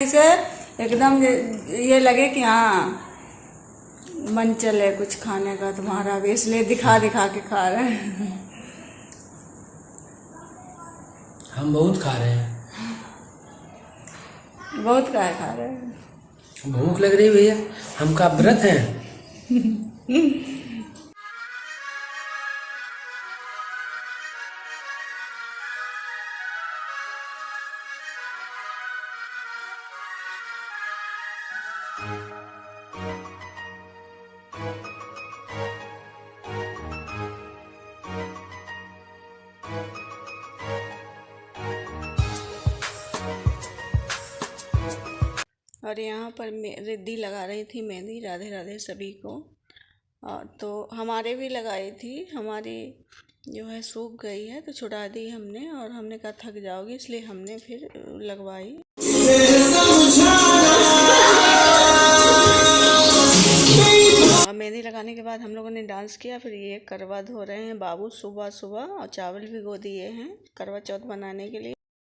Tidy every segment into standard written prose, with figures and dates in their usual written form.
से एकदम ये लगे कि हाँ मन चले कुछ खाने का तुम्हारा भी, इसलिए दिखा दिखा के खा रहे हैं। हम बहुत खा रहे हैं। बहुत क्या खा रहे हैं? भूख लग रही भैया, हम का व्रत है। और यहाँ पर रिद्धि लगा रही थी मेहंदी। राधे राधे सभी को। तो हमारे भी लगाई थी, हमारी जो है सूख गई है तो छुड़ा दी हमने, और हमने कहा थक जाओगी इसलिए हमने फिर लगवाई। और मेहंदी लगाने के बाद हम लोगों ने डांस किया। फिर ये करवा धो रहे हैं बाबू सुबह सुबह, और चावल भी गो दिए हैं करवा चौथ बनाने के लिए।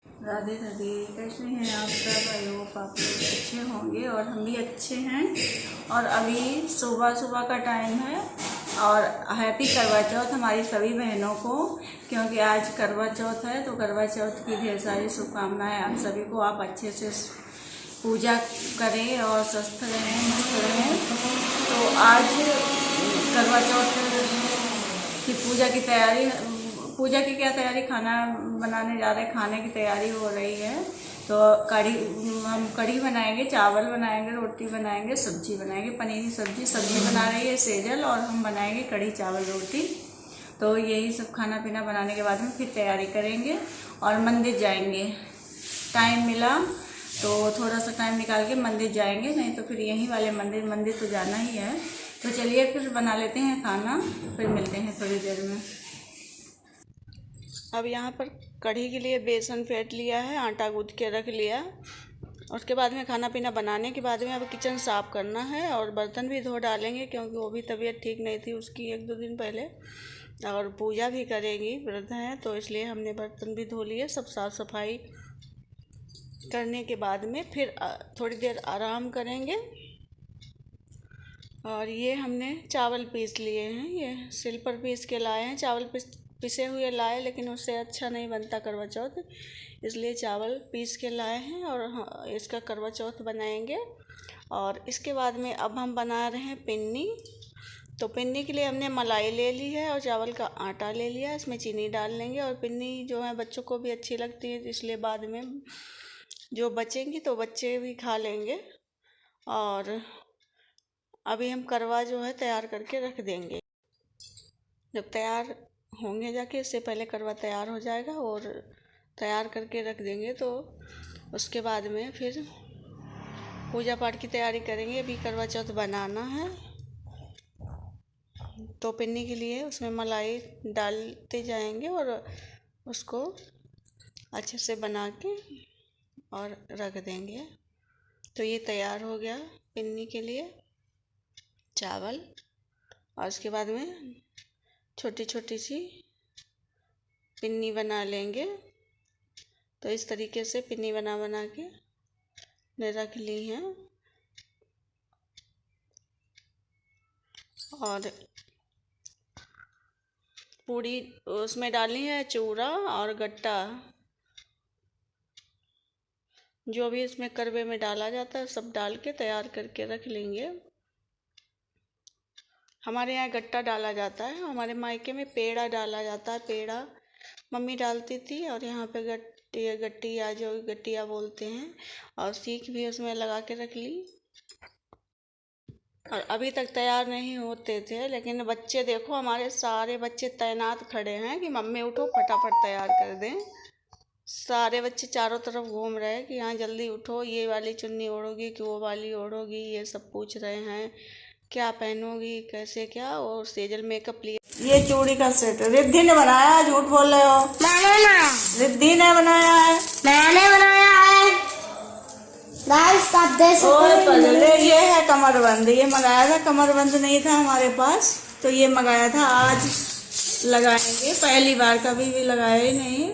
राधे राधे, कैसे हैं आप सब? आई होप आप लोग अच्छे होंगे और हम भी अच्छे हैं। और अभी सुबह सुबह का टाइम है और हैप्पी करवा चौथ हमारी सभी बहनों को, क्योंकि आज करवा चौथ है। तो करवा चौथ की ढेर सारी शुभकामनाएं आप सभी को। आप अच्छे से पूजा करें और स्वस्थ रहें, मस्त रहें। तो आज करवा चौथ की पूजा की क्या तैयारी, खाना बनाने जा रहे हैं, खाने की तैयारी हो रही है। तो हम कढ़ी बनाएंगे, चावल बनाएंगे, रोटी बनाएंगे, सब्जी बनाएंगे, पनीर की सब्जी बना रही है सेजल, और हम बनाएंगे कढ़ी चावल रोटी। तो यही सब खाना पीना बनाने के बाद में फिर तैयारी करेंगे और मंदिर जाएंगे। टाइम मिला तो थोड़ा सा टाइम निकाल के मंदिर जाएंगे, नहीं तो फिर यहीं वाले मंदिर तो जाना ही है। तो चलिए फिर बना लेते हैं खाना, फिर मिलते हैं थोड़ी देर में। अब यहाँ पर कढ़ी के लिए बेसन फेंट लिया है, आटा गूँथ के रख लिया। उसके बाद में खाना पीना बनाने के बाद में अब किचन साफ़ करना है और बर्तन भी धो डालेंगे, क्योंकि वो भी तबीयत ठीक नहीं थी उसकी 1-2 दिन पहले। और पूजा भी करेंगी, व्रत है तो इसलिए हमने बर्तन भी धो लिए। सब साफ़ सफाई करने के बाद में फिर थोड़ी देर आराम करेंगे। और ये हमने चावल पीस लिए हैं, ये सिल पर पीस के लाए हैं। चावल पिसे हुए लाए, लेकिन उससे अच्छा नहीं बनता करवा चौथ, इसलिए चावल पीस के लाए हैं और इसका करवा चौथ बनाएंगे। और इसके बाद में अब हम बना रहे हैं पिन्नी। तो पिन्नी के लिए हमने मलाई ले ली है और चावल का आटा ले लिया, इसमें चीनी डाल लेंगे। और पिन्नी जो है बच्चों को भी अच्छी लगती है, इसलिए बाद में जो बचेंगी तो बच्चे भी खा लेंगे। और अभी हम करवा जो है तैयार करके रख देंगे। जब तैयार होंगे जाके, इससे पहले करवा तैयार हो जाएगा और तैयार करके रख देंगे। तो उसके बाद में फिर पूजा पाठ की तैयारी करेंगे। अभी करवा चौथ बनाना है तो पिन्नी के लिए उसमें मलाई डालते जाएंगे और उसको अच्छे से बना के और रख देंगे। तो ये तैयार हो गया पिन्नी के लिए चावल। और उसके बाद में छोटी छोटी सी पिन्नी बना लेंगे। तो इस तरीके से पिन्नी बना के ने रख ली हैं। और पूरी उसमें डालनी है चूड़ा और गट्टा, जो भी इसमें करवे में डाला जाता है सब डाल के तैयार करके रख लेंगे। हमारे यहाँ गट्टा डाला जाता है, हमारे मायके में पेड़ा डाला जाता है। पेड़ा मम्मी डालती थी, और यहाँ पे गट्टिया जो गट्टिया बोलते हैं, और सीख भी उसमें लगा के रख ली। और अभी तक तैयार नहीं होते थे, लेकिन बच्चे देखो, हमारे सारे बच्चे तैनात खड़े हैं कि मम्मी उठो फटाफट तैयार कर दें। सारे बच्चे चारों तरफ घूम रहे हैं कि हाँ जल्दी उठो, ये वाली चुन्नी ओढ़ोगी कि वो वाली ओढ़ोगी, ये सब पूछ रहे हैं क्या पहनोगी, कैसे क्या। और सेजल मेकअप लिए। ये चूड़ी का सेट रिद्धि ने बनाया है, झूठ बोल रहे हो? मैंने ना, रिद्धि ने बनाया है। मैंने बनाया है। गाइस आप देख सकते हैं, ये है कमरबंद। ये मंगाया था, कमरबंद नहीं था हमारे पास, तो ये मंगाया था। आज लगाएंगे, पहली बार, कभी भी लगाया ही नहीं।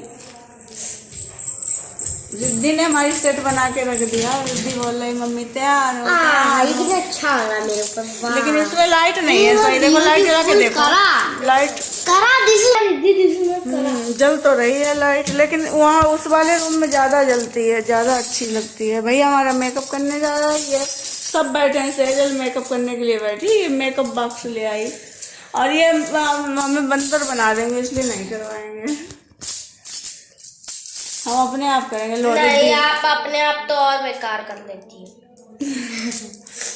रिद्धि ने हमारी सेट बना के रख दिया। रिद्धि बोल रही मम्मी तैयार हो हाँ, ये कितना अच्छा लगा मेरे ऊपर। वाह। लेकिन इसमें लाइट नहीं है। सही देखो, लाइट जला के देखो। लाइट जल तो रही है लाइट, लेकिन वहाँ उस वाले रूम में ज्यादा जलती है, ज्यादा अच्छी लगती है। भैया हमारा मेकअप करने जा रहा है, सब बैठे हैं। सेजल मेकअप करने के लिए बैठी, ये मेकअप बॉक्स ले आई। और ये हमें बंदर बना देंगे, इसलिए नहीं करवाएंगे। हम अपने आप करेंगे। नहीं, आप अपने आप तो और बेकार कर देती है।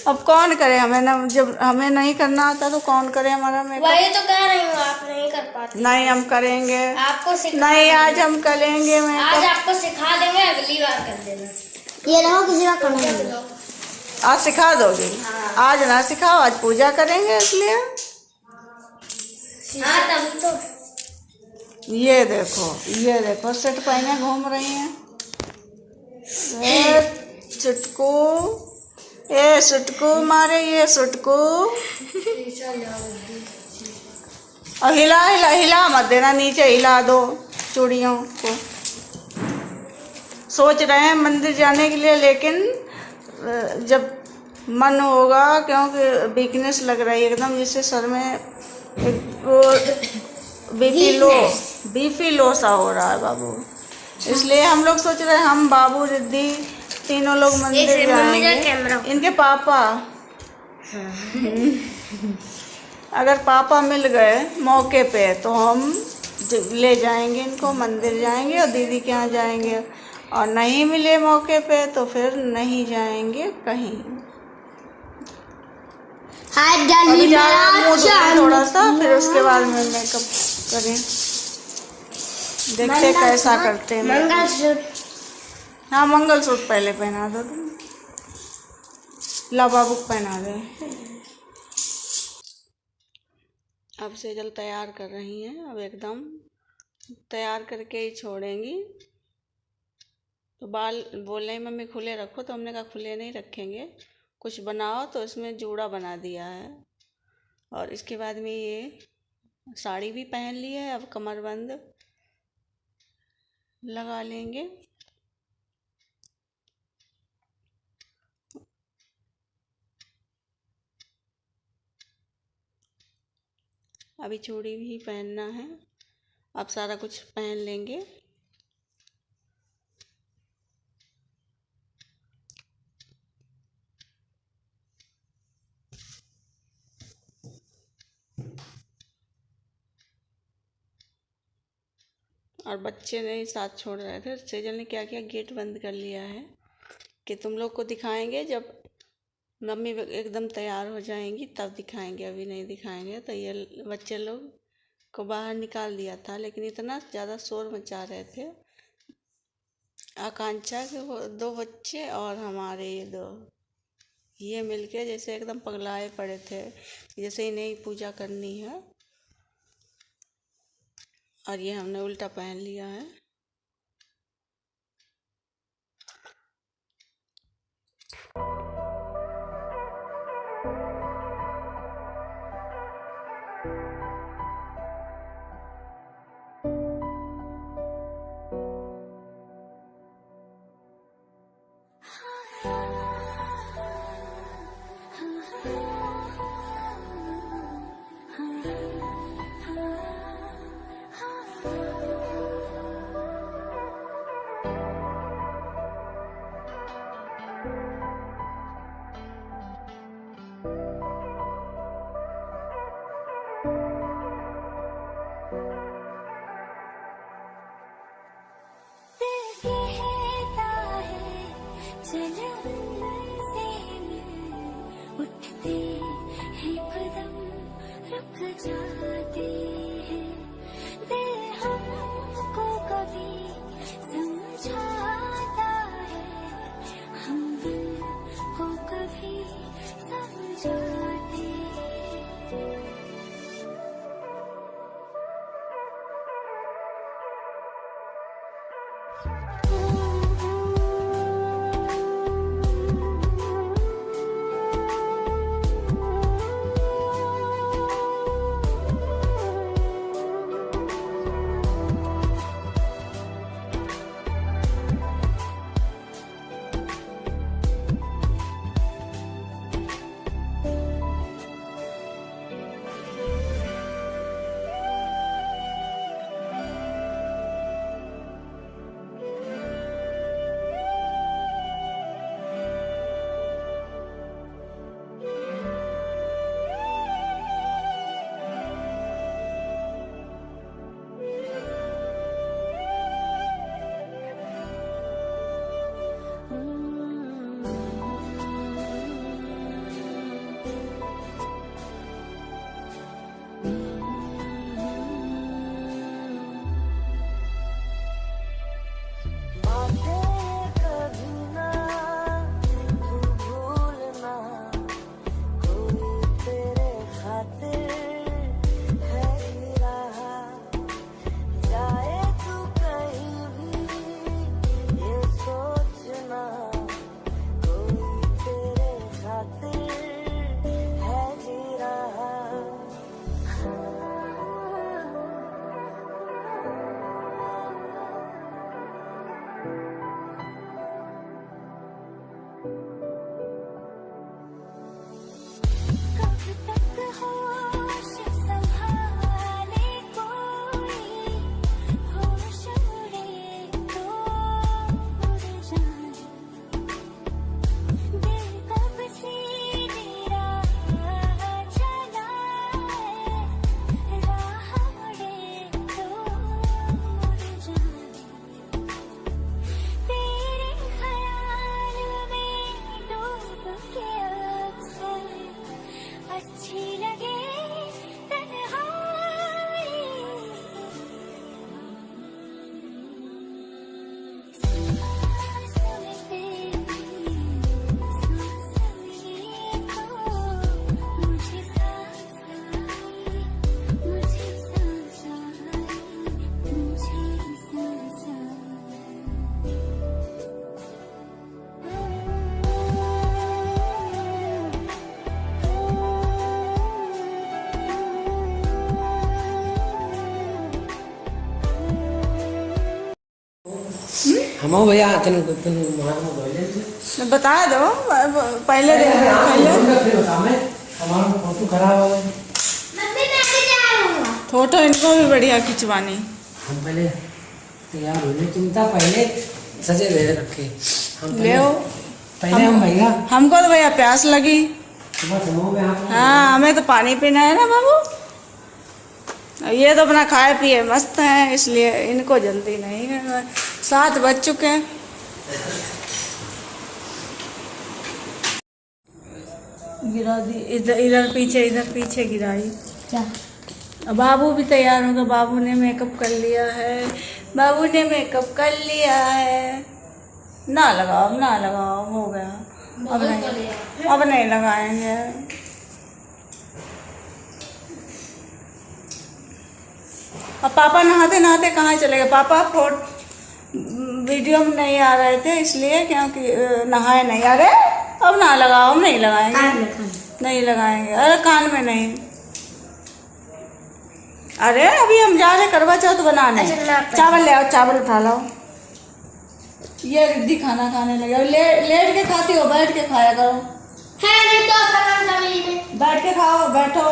अब कौन करे हमें ना, जब हमें नहीं करना आता तो कौन करे हमारा मेकअप। वही तो कह रही हूँ, आप नहीं कर पाती। नहीं, हम करेंगे। आपको सिखा नहीं, आज हम करेंगे मेकअप। आज आपको सिखा देंगे, अगली बार कर देना। ये रहो, किसी बार करना। आज सिखा दोगे? आज ना सिखाओ, आज पूजा करेंगे इसलिए। हाँ, तभी तो। ये देखो सेट पहने घूम रही हैं। चुटकू, ए सुटकू मारे, ये सुटकू। और हिला हिला हिला मत देना, नीचे हिला दो चूड़ियों को। सोच रहे हैं मंदिर जाने के लिए, लेकिन जब मन होगा, क्योंकि वीकनेस लग रही है एकदम, जिससे सर में बीपी लो सा हो रहा है बाबू। इसलिए हम लोग सोच रहे हैं, हम बाबू रिद्धि तीनों लोग मंदिर जाएंगे। इनके पापा अगर पापा मिल गए मौके पे तो हम ले जाएंगे इनको, मंदिर जाएंगे और दीदी के यहाँ जाएंगे। और नहीं मिले मौके पे तो फिर नहीं जाएंगे कहीं। अभी थोड़ा सा, फिर उसके बाद में मेकअप करें, देखते कैसा करते हैं। मंगलसूत्र, हाँ मंगलसूत्र पहले पहना दो तुम। ला बाबू पहना दे। अब सेजल तैयार कर रही हैं, अब एकदम तैयार करके ही छोड़ेंगी। तो बाल बोल रही मम्मी खुले रखो, तो हमने कहा खुले नहीं रखेंगे, कुछ बनाओ। तो इसमें जूड़ा बना दिया है। और इसके बाद में ये साड़ी भी पहन ली है, अब कमरबंद लगा लेंगे। अभी चूड़ी भी पहनना है, अब सारा कुछ पहन लेंगे। और बच्चे नहीं साथ छोड़ रहे थे। सेजल ने क्या किया, गेट बंद कर लिया है कि तुम लोग को दिखाएंगे जब मम्मी एकदम तैयार हो जाएंगी तब दिखाएंगे, अभी नहीं दिखाएंगे। तो ये बच्चे लोग को बाहर निकाल दिया था, लेकिन इतना ज़्यादा शोर मचा रहे थे। आकांक्षा के वो 2 बच्चे और हमारे ये मिलके जैसे एकदम पगलाए पड़े थे, जैसे इन्हें पूजा करनी है। और ये हमने उल्टा पहन लिया है। उठते हैं कदम रुक जाते हैं, दिल हमको कभी समझाता है, हम दिल को कभी समझाते हैं। हम आओ भैया तन तन वहाँ में बोले थे बता दो पहले फिर बता मैं हमारा फोटो खराब हो गया। मम्मी मैं भी जा रहा हूँ। फोटो इनको भी बढ़िया खिंचवानी। हम पहले तैयार होने चिंता पहले सजे दे रखे हम ले आओ। पहले हम भैया हमको तो भैया प्यास लगी। सुबह समूह में आप हाँ हमें तो पानी पीना है ना बाबू। ये तो अपना खाए पिए मस्त हैं इसलिए इनको जल्दी नहीं है। 7 बज चुके हैं। गिरा दी इधर इधर पीछे गिराई। क्या? अब बाबू भी तैयार होगा। बाबू ने मेकअप कर लिया है। बाबू ने मेकअप कर लिया है। ना लगाओ हो गया। अब नहीं लगाएंगे। अब पापा नहाते नहाते कहाँ चले गए। पापा वीडियो में नहीं आ रहे थे इसलिए क्योंकि नहाए नहीं। अरे अब ना लगाओ। हम नहीं लगाएंगे। नहीं लगाएंगे। अरे कान में नहीं। अरे अभी हम जा रहे करवा चौथ बनाने। चावल ले आओ। चावल उठा लाओ। ये रिद्धि खाना खाने लगे। लेट के खाती हो बैठ के खाया करो। बैठ के खाओ बैठो।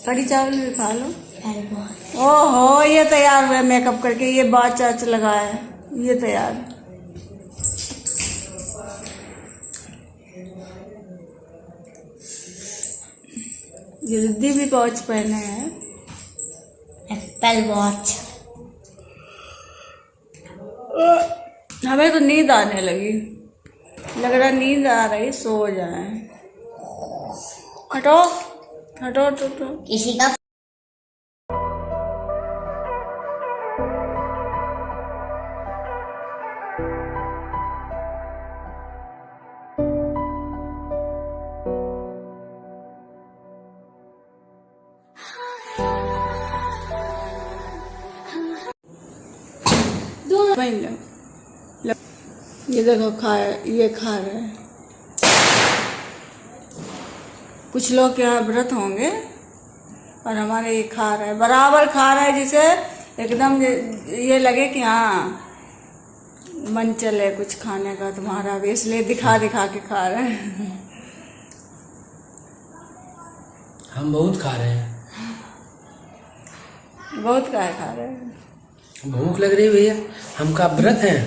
कड़ी चावल भी खा लो। ओहो ये तैयार हुए मेकअप करके। ये बात चाच लगाए ये तैयार। ये रिद्धि भी वॉच पहने हैं। Apple watch. हमें तो नींद आने लगी। लग रहा नींद आ रही। सो जाए। हटो हटो तो किसी का पहन लो। ये देखो ये खा रहे हैं। कुछ लोग यहाँ व्रत होंगे और हमारे ये खा रहे हैं। बराबर खा रहे हैं जिसे एकदम ये लगे कि हाँ मन चले कुछ खाने का तुम्हारा भी। इसलिए दिखा के खा रहे हैं। हम बहुत खा रहे हैं। बहुत क्या खा रहे हैं। भूख लग रही भैया। हमका व्रत है।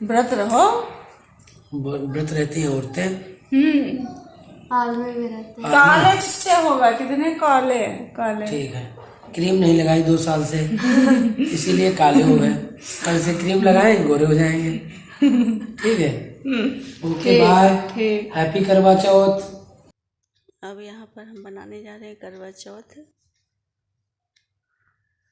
व्रत रहो। व्रत रहती हैं औरतें। आदमी भी रहते हैं। काले किससे होगा। कितने काले काले। ठीक है। क्रीम नहीं लगाई 2 साल से इसीलिए काले हो गए। कल से क्रीम लगाएं गोरे हो जाएंगे। ठीक है। Okay bye. हैप्पी करवा चौथ। अब यहाँ पर हम बनाने जा रहे हैं करवा चौथ।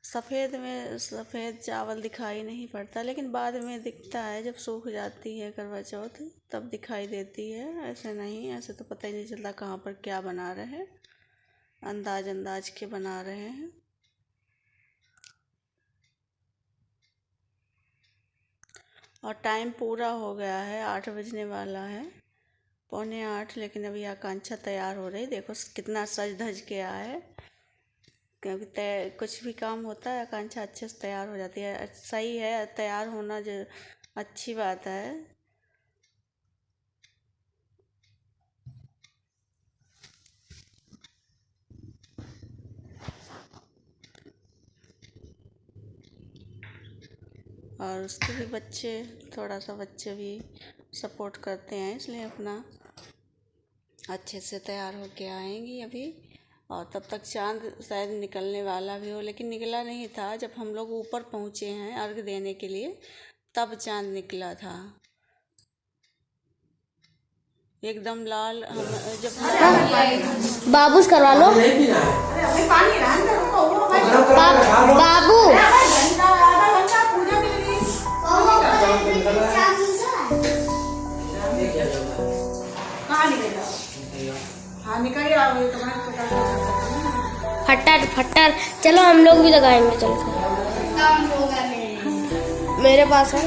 सफ़ेद चावल दिखाई नहीं पड़ता लेकिन बाद में दिखता है जब सूख जाती है करवा चौथ तब दिखाई देती है। ऐसे नहीं। ऐसे तो पता ही नहीं चलता कहाँ पर क्या बना रहे हैं। अंदाज के बना रहे हैं। और टाइम पूरा हो गया है। 8 बजने वाला है। 7:45। लेकिन अभी आकांक्षा तैयार हो रही। देखो कितना सज धज के आया है। क्योंकि कुछ भी काम होता है आकांक्षा अच्छे से तैयार हो जाती है। सही है तैयार होना जो अच्छी बात है। और उसके भी बच्चे भी सपोर्ट करते हैं इसलिए अपना अच्छे से तैयार होके आएंगी अभी। और तब तक चांद शायद निकलने वाला भी हो लेकिन निकला नहीं था। जब हम लोग ऊपर पहुँचे हैं अर्घ देने के लिए तब चांद निकला था एकदम लाल। बाबूस करवा लो। बाबू फट्टर चलो हम लोग भी लगाएंगे। चलो मेरे पास है।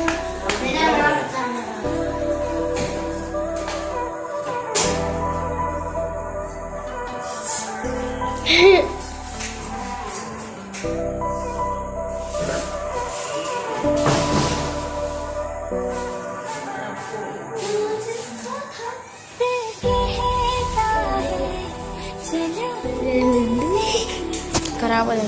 बराबर है।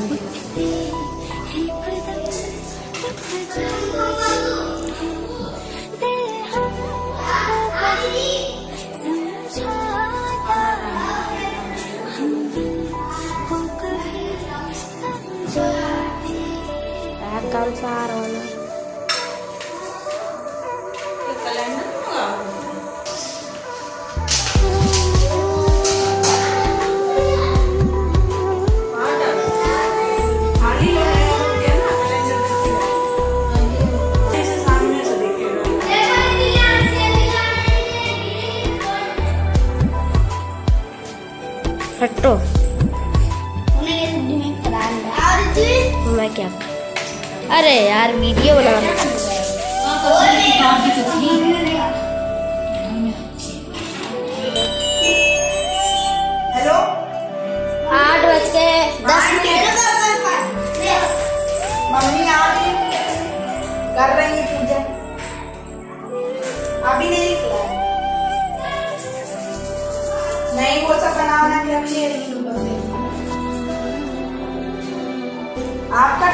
कल से आ रहा है हटो। मैं क्या, अरे यार वीडियो बनाना। हेलो 8:10। मम्मी आ रही कर रही है पूजा, अभी नहीं निकला है। नहीं वो सब बनाना के रख लिए आपका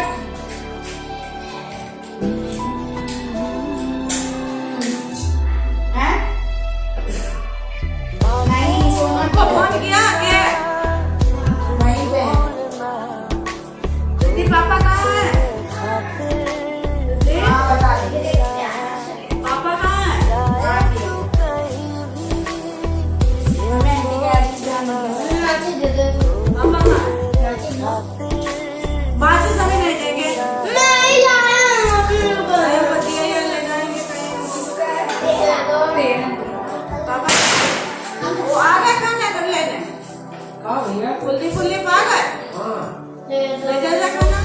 है नहीं सोना को फोन किया आगे वहीं पे दीदी पापा कहाँ है? हाँ बता दीजिए पापा कहाँ है? बाद में सभी नहीं देंगे पापा वो आ गए खाना कर लेने हाँ भैया कुल्ली कुल्ली पा गए हाँ ले जा खाना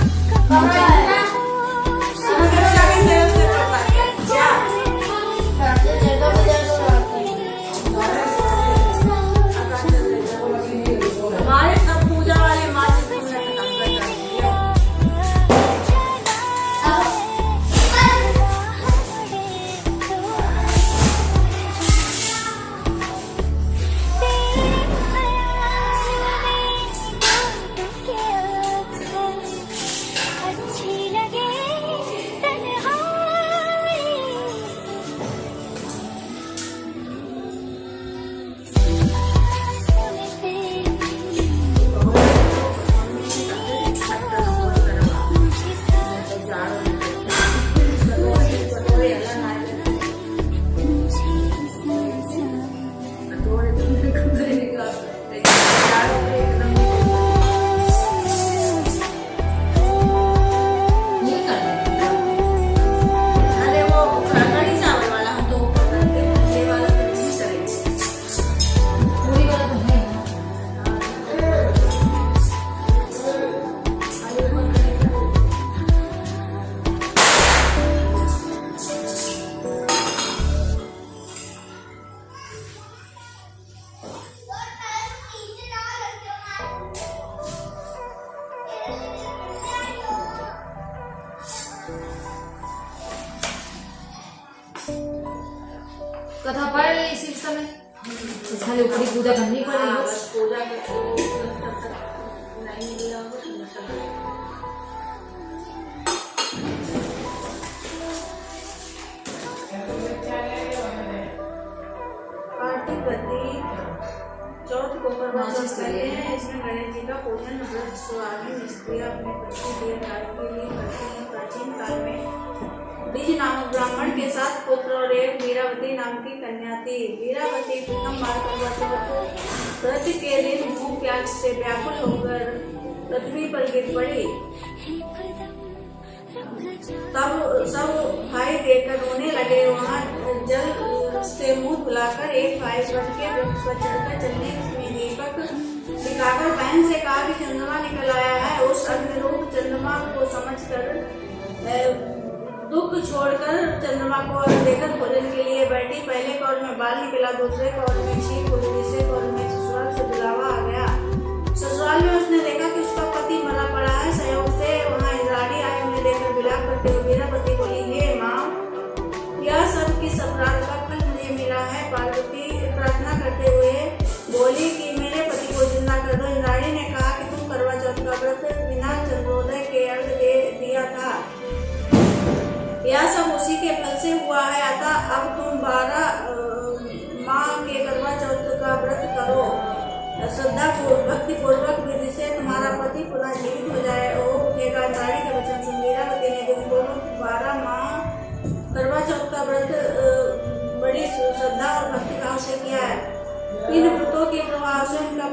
हमारे सब पूजा वाले माँ से तुमने खत्म कर दिया। अच्छी लगे तन्हाई, अरे वो कढ़ी चावल वाला हम तो ऊपर करते हैं, ये वाला तो नहीं करेंगे। पूरी वाला तो है कथा पढ़ रही है इसी समय, खाली ऊपरी पूजा करनी पड़ेगी। बस पूजा करके तब तक नहीं मिला होगा तो मतलब कार्तिक गति चौथ को करवा चौथ करते हैं। इसमें गणेश जी का पूजन व्रत सुहागिन स्त्रियां अपने पति दीर्घायु के लिए करती हैं। प्राचीन काल में द्विज नामक ब्राह्मण के साथ पुत्र और एक वीरावती नाम की कन्या थी। वीरावती प्रथम बार करवा चौथ व्रत के दिन भूख प्यास से व्याकुल होकर पृथ्वी पर गिर पड़ी। तब सब भाई देखकर रोने लगे। वहाँ जल से मुंह धुलाकर एक भाई वट के वृक्ष पर चढ़कर चलने में दीपक दिखाकर बहन से कहा कि चंद्रमा निकल आया है। उस अग्निरूप चंद्रमा को समझकर दुख छोड़कर चंद्रमा को देकर भोजन के लिए बैठी। पहले कौर में बाल निकला, दूसरे कौर में छींक हुई, तीसरे कौर में ससुराल से बुलावा आ गया। ससुराल में उसने देखा कि उसका पति मरा पड़ा है। सहयोग से वहाँ इंद्राणी आई। उन्हें देखकर विलाप करते हुए वीरावती बोली, हे माँ, यह सब किस अपराध का फल मुझे मिला है? पार्वती प्रार्थना करते हुए बोली कि मेरे पति को जिंदा कर दो। इंद्राणी ने कहा कि तुम करवा चौथ का व्रत बिना यह सब उसी के फल से हुआ है। अतः अब तुम 12 माह के करवा चौथ का व्रत करो, श्रद्धा भक्ति पूर्वक विधि से तुम्हारा पति पुनः जीवित हो जाए। ओ उठेगा नारी के वचन से मीरावती ने दिन दोनों 12 माह करवा चौथ का व्रत बड़ी श्रद्धा और भक्ति भाव से किया है। इन व्रतों के प्रभाव से उनका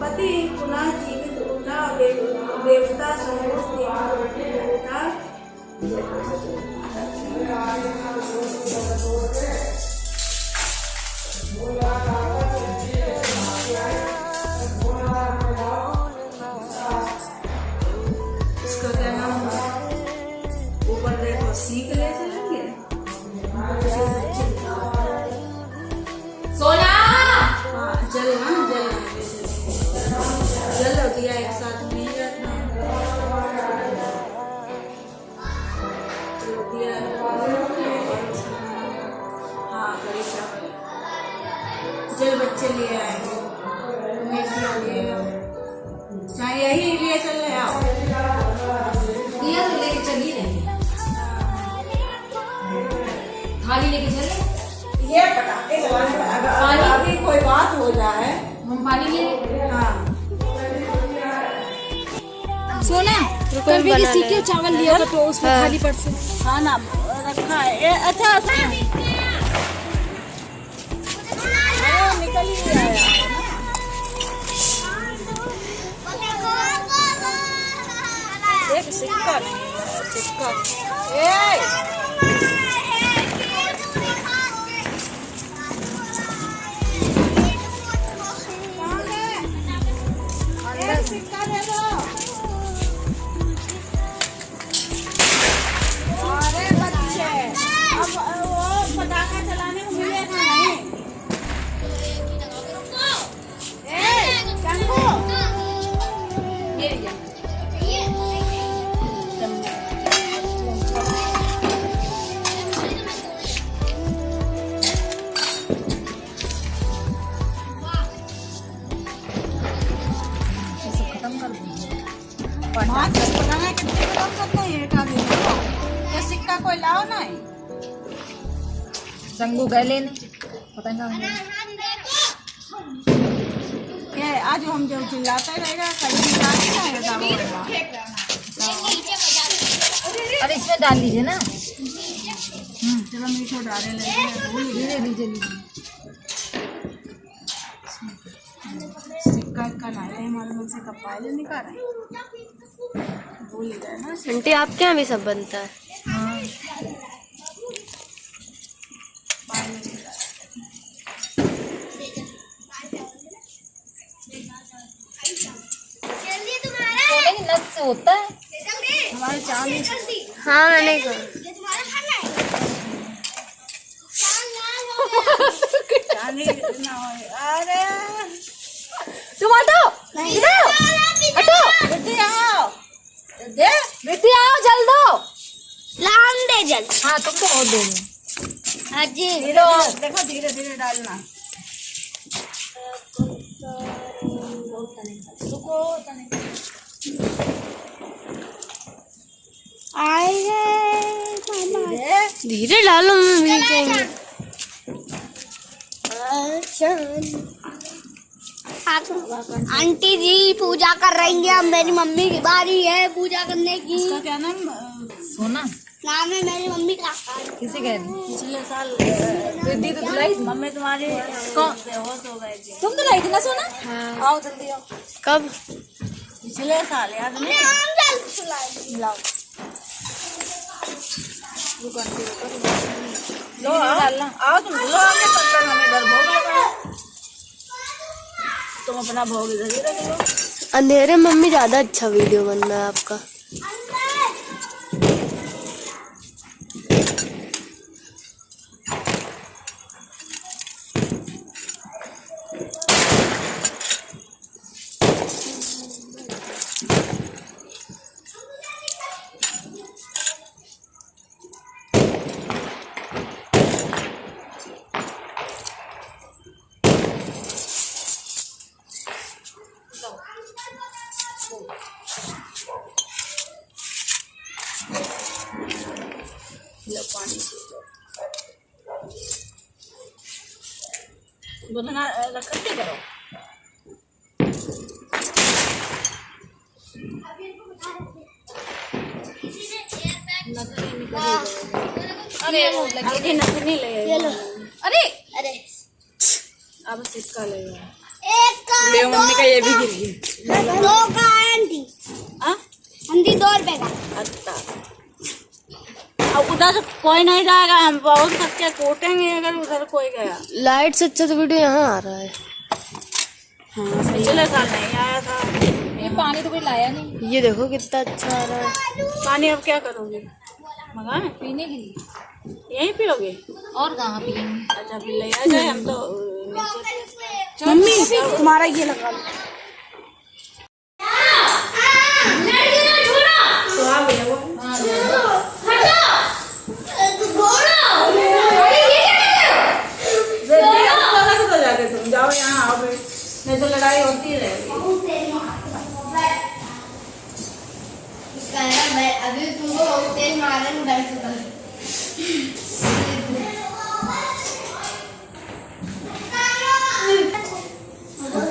पति पुनः जीवित उठा और देवता संतोष उठा। इसका क्या नाम ऊपर देखो सीख ले चलेंगे। सोना जल जल और दिया एक साथ नहीं रखना। चलो दिया हाँ कड़ी चावल जल बच्चे लिए आएंगे, मेथियाँ लिए चाहे यही लिए चल रहे आओ। दिया तो लेके चली नहीं, थाली लेके चले। ये पटाखे चलाने अगर अभी कोई बात हो जाए हम पानी ले। हाँ सोना कल भी किसी के चावल लिया था तो उसमें थाली पर से खाना रखा है। अच्छा निकल ही आया एक सिक्का नहीं है, सिक्का सिक्का दे दो। अरे बच्चे अब वो पटाखा चलाने को मिलेगा नहीं। चंगू सिक्का कोई लाओ नहीं। संगू गए लेने पता नहीं ये आज हम जब चिल्लाते रहेगा कभी निकाल रहेगा। अरे इसमें डाल दीजिए ना। चलो मीठो डाले लगे धीरे लीजिए। सिक्का का लाए हमारे मन से कब पाए निकाल रहे भूल गए ना। आंटी आपके यहाँ भी सब बनता है? हाँ सोने की नस से होता है हमारे चांदी। हाँ मैंने चांदी ना हो। अरे तुम हटो हटो बेटी आओ दे बेटी आओ जल दो। लाम दे जल। हाँ तुम तो बहुत दो। हाँ जी देखो धीरे धीरे डालना। धीरे डालो मिल जाएंगे। आंटी जी पूजा कर रही है, अब मेरी मम्मी की बारी है पूजा करने की। इसका क्या नाम सोना नाम है मेरी मम्मी का। किसे कह रही पिछले साल दी तो धुलाई मम्मी तुम्हारी कौन बेहोश हो गए थे। तुम धुलाई थी ना सोना। हाँ। आओ जल्दी आओ। कब? पिछले साल याद नहीं। लाओ लो आओ तुम लो आगे तब हमें घर भोग लगा। तुम अपना भोग इधर ही रख लो। अंधेरे मम्मी ज्यादा अच्छा वीडियो बन रहा है आपका। बुधना रखते करो। अरे आगे नथनी ले अरे अरे अब सिक्का ले एक का ले मम्मी का ये भी गिर गया। 2 का आंटी हाँ? आंटी 2 रुपए का। अच्छा अब उधर से कोई नहीं जाएगा, हम बहुत बच्चे कूटेंगे अगर उधर कोई गया। लाइट से अच्छा तो वीडियो यहाँ आ रहा है। हाँ पिछले साल नहीं आया था। ये पानी तो कोई लाया नहीं। ये देखो कितना अच्छा आ रहा है पानी अब क्या करोगे? मंगाए पीने के लिए। यहीं पियोगे? और कहाँ पियेंगे? अच्छा फिर ले आ जाए, हम तो नीचे। मम्मी तुम्हारा ये लगा लो। तो आ गया वो। तो जाके तुम जाओ, यहाँ आओ, नहीं तो लड़ाई होती रहेगी। अभी तुमको तेज मारने में बैठ चुका है।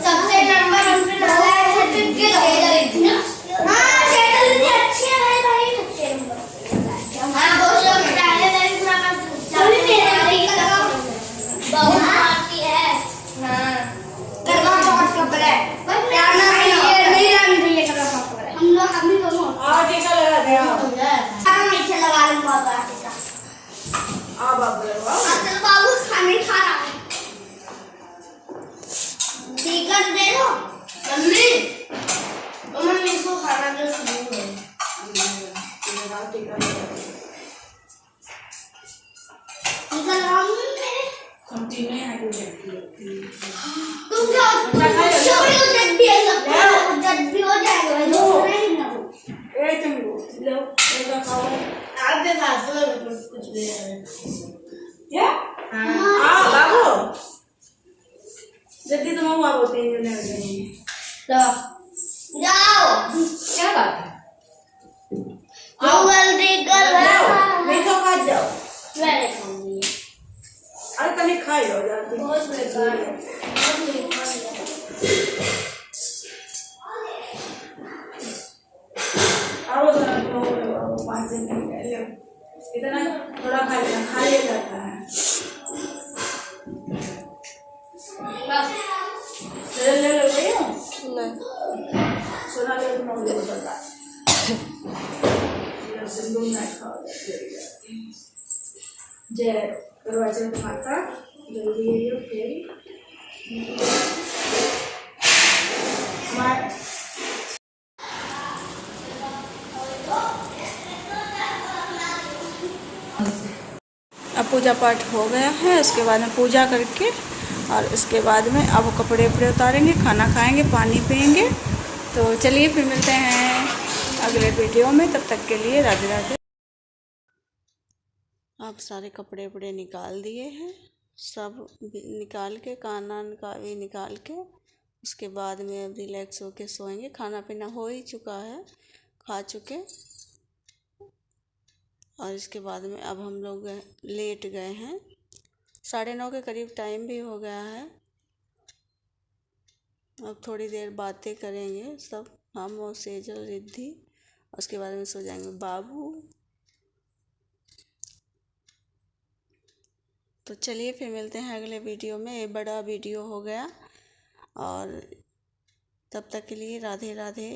सबसे नंबर हमने लगाया है तिनके लगेगा। हाँ शेटल भी अच्छी है भाई अच्छे नंबर। हाँ बहुत लोग डाले नहीं पूरा सभी मेरे बहुत आती है। हाँ करवा चौथ का ब्रेड यार ना ये नहीं लानी चाहिए करवा चौथ का ब्रेड। हम दोनों हाँ टीका लगा दे। हम नीचे लगा लेंगे बहुत बड़ा टीका। आप लगवाओ। चल बाबू खाने खा रहा है टीका दे दो मम्मी। मम्मी इसको खाना दे शुरू है। टीका लगाओ मेरे। हम तीनों यहाँ पे तुम जो जल्दी आ जाओ जल्दी हो जाएगा नहीं ना ए चंगू लो एक खाओ। आप दे बाजू कुछ भी क्या? हाँ बाबू जल्दी तुम हुआ बोलते हैं लो जाओ क्या बात है? जल्दी कर नहीं तो खा जाओ। मैं खाऊंगी अरे कहीं खाई लो जल्दी। बहुत बेकार है आओ जरा तो 5 दिन में ले इतना थोड़ा खा लिया जाता है। ले लो भैया सोना ले तुम मुझे बता सिंदूर ना खाओ। जय दरवाजे पे माता जल्दी ये फिर अब पूजा पाठ हो गया है। उसके बाद में पूजा करके और उसके बाद में अब कपड़े वपड़े उतारेंगे, खाना खाएंगे, पानी पियेंगे। तो चलिए फिर मिलते हैं अगले वीडियो में, तब तक के लिए राधे राधे। अब सारे कपड़े वपड़े निकाल दिए हैं, सब निकाल के कान का भी निकाल के उसके बाद में अब रिलैक्स होके सोएंगे। खाना पीना हो ही चुका है, खा चुके, और इसके बाद में अब हम लोग लेट गए हैं। 9:30 के करीब टाइम भी हो गया है। अब थोड़ी देर बातें करेंगे सब, हम और सेजल रिद्धि, उसके बाद में सो जाएंगे बाबू। तो चलिए फिर मिलते हैं अगले वीडियो में। ये बड़ा वीडियो हो गया, और तब तक के लिए राधे राधे।